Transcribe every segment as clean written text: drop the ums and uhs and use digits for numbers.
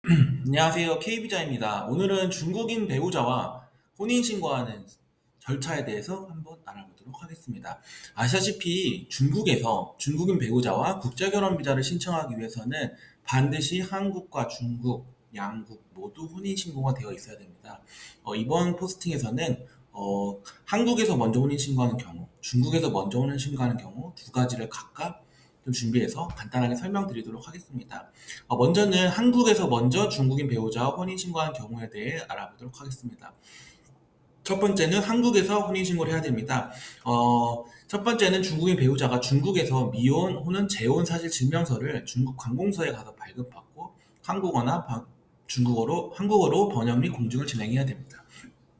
안녕하세요. K비자입니다. 오늘은 중국인 배우자와 혼인신고하는 절차에 대해서 한번 알아보도록 하겠습니다. 아시다시피 중국에서 중국인 배우자와 국제결혼 비자를 신청하기 위해서는 반드시 한국과 중국, 양국 모두 혼인신고가 되어 있어야 됩니다. 이번 포스팅에서는 한국에서 먼저 혼인신고하는 경우, 중국에서 먼저 혼인신고하는 경우 두 가지를 각각 좀 준비해서 간단하게 설명드리도록 하겠습니다. 먼저는 한국에서 먼저 중국인 배우자와 혼인신고한 경우에 대해 알아보도록 하겠습니다. 첫 번째는 한국에서 혼인신고를 해야 됩니다. 첫 번째는 중국인 배우자가 중국에서 미혼 혹은 재혼 사실 증명서를 중국 관공서에 가서 발급받고 한국어로 번역 및 공증을 진행해야 됩니다.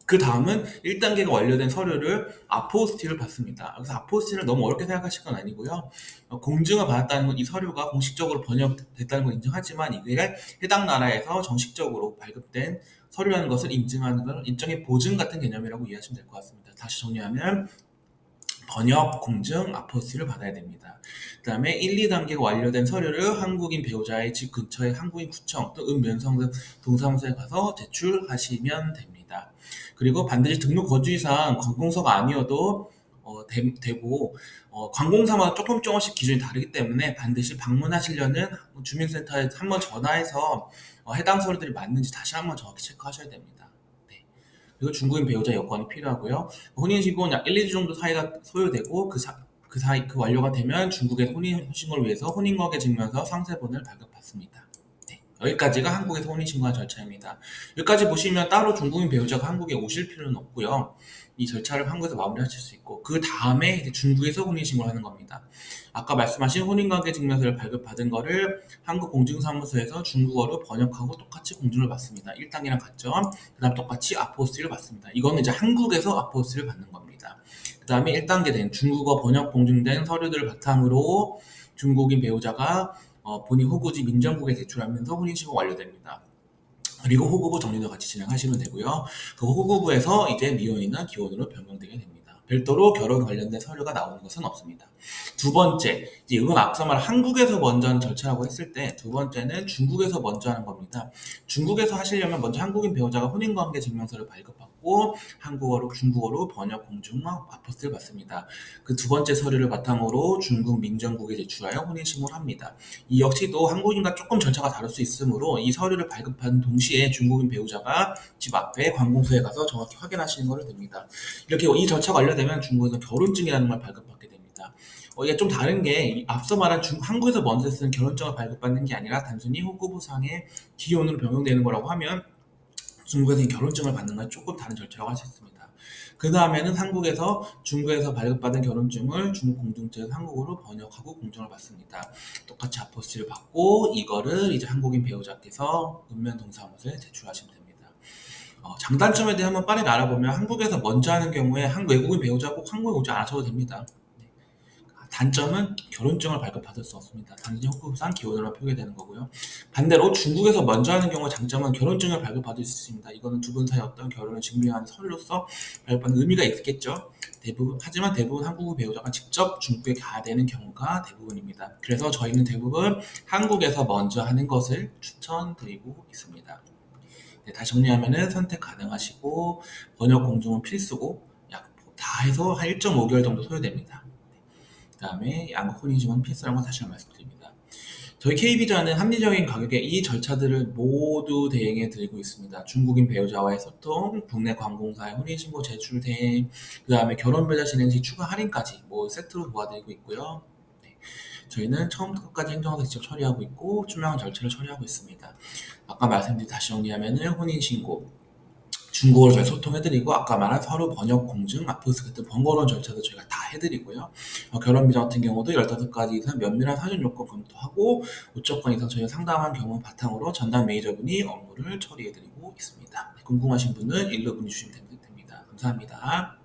그 다음은 1단계가 완료된 서류를 아포스티를 받습니다. 그래서 아포스티를 너무 어렵게 생각하실 건 아니고요. 공증을 받았다는 건 이 서류가 공식적으로 번역됐다는 걸 인정하지만 이게 해당 나라에서 정식적으로 발급된 서류라는 것을 인증하는 건 일종의 보증 같은 개념이라고 이해하시면 될 것 같습니다. 다시 정리하면 번역, 공증, 아포스티를 받아야 됩니다. 그 다음에 1, 2단계가 완료된 서류를 한국인 배우자의 집 근처의 한국인 구청 또 읍면성 동사무소에 가서 제출하시면 됩니다. 그리고 반드시 등록 거주지상 관공서가 아니어도 되고 관공서마다 조금씩 기준이 다르기 때문에 반드시 방문하시려는 주민센터에 한번 전화해서 해당 서류들이 맞는지 다시 한번 정확히 체크하셔야 됩니다. 네. 그리고 중국인 배우자 여권이 필요하고요. 혼인신고는 약 1, 2주 정도 사이가 소요되고 그 완료가 되면 중국의 혼인신고를 위해서 혼인관계 증명서 상세본을 발급받습니다. 네, 여기까지가 한국에서 혼인신고한 절차입니다. 여기까지 보시면 따로 중국인 배우자가 한국에 오실 필요는 없고요. 이 절차를 한국에서 마무리하실 수 있고 그 다음에 이제 중국에서 혼인신고를 하는 겁니다. 아까 말씀하신 혼인관계 증명서를 발급받은 거를 한국 공증사무소에서 중국어로 번역하고 똑같이 공증을 받습니다. 1단계랑 같죠? 그 다음 똑같이 아포스티를 받습니다. 이거는 이제 한국에서 아포스티를 받는 겁니다. 그 다음에 1단계 된 중국어 번역 공증된 서류들을 바탕으로 중국인 배우자가 본인 호구지 민정국에 제출하면서 혼인신고 완료됩니다. 그리고 호구부 정리도 같이 진행하시면 되고요. 그 호구부에서 이제 미혼이나 기혼으로 변경되게 됩니다. 별도로 결혼 관련된 서류가 나오는 것은 없습니다. 두 번째, 이건 앞서 말한 한국에서 먼저 하는 절차라고 했을 때 두 번째는 중국에서 먼저 하는 겁니다. 중국에서 하시려면 먼저 한국인 배우자가 혼인관계 증명서를 발급받고 한국어로 중국어로 번역 공증과 아포스티를 받습니다. 그 두 번째 서류를 바탕으로 중국 민정국에 제출하여 혼인신고를 합니다. 이 역시도 한국인과 조금 절차가 다를 수 있으므로 이 서류를 발급하는 동시에 중국인 배우자가 집 앞에 관공서에 가서 정확히 확인하시는 것을 됩니다. 이렇게 이 절차가 완료되면 중국에서 결혼증이라는 걸 발급받게 됩니다. 이게 좀 다른 게 앞서 말한 한국에서 먼저 쓰는 결혼증을 발급받는 게 아니라 단순히 호구부상의 기혼으로 변경되는 거라고 하면 중국에서 결혼증을 받는 건 조금 다른 절차라고 할 수 있습니다. 그 다음에는 한국에서 중국에서 발급받은 결혼증을 중국 공증처에서 한국어로 번역하고 공증을 받습니다. 똑같이 아포스티를 받고 이거를 이제 한국인 배우자께서 읍면동사무소에 제출하시면 됩니다. 장단점에 대해 한번 빠르게 알아보면 한국에서 먼저 하는 경우에 한 외국인 배우자 꼭 한국에 오지 않으셔도 됩니다. 단점은 결혼증을 발급받을 수 없습니다. 단순히 호구상 기혼으로 표기되는 거고요. 반대로 중국에서 먼저 하는 경우의 장점은 결혼증을 발급받을 수 있습니다. 이거는 두 분 사이 어떤 결혼을 증명하는 서류로서 발급받는 의미가 있겠죠. 하지만 대부분 한국 배우자가 직접 중국에 가야 되는 경우가 대부분입니다. 그래서 저희는 대부분 한국에서 먼저 하는 것을 추천드리고 있습니다. 네, 다시 정리하면은 선택 가능하시고 번역 공증은 필수고 약 다 해서 한 1.5개월 정도 소요됩니다. 그 다음에 양국 혼인신고는 필수라는 걸 다시 한번 말씀드립니다. 저희 K비자는 합리적인 가격에 이 절차들을 모두 대행해 드리고 있습니다. 중국인 배우자와의 소통, 국내 관공사의 혼인신고 제출 대행, 그 다음에 결혼배자 진행 시 추가 할인까지 세트로 도와드리고 있고요. 네, 저희는 처음부터 끝까지 행정에서 직접 처리하고 있고 투명한 절차를 처리하고 있습니다. 아까 말씀드린 다시 정리하면은 혼인신고, 중국어로 저희 소통해드리고 아까 말한 서류 번역 공증, 아포스 같은 번거로운 절차도 저희가 다 해드리고요. 결혼 비자 같은 경우도 15가지 이상 면밀한 사전 요건 검토하고 5조건 이상 저희가 상담한 경우 바탕으로 전담 매니저분이 업무를 처리해드리고 있습니다. 궁금하신 분은 일로 문의 주시면 됩니다. 감사합니다.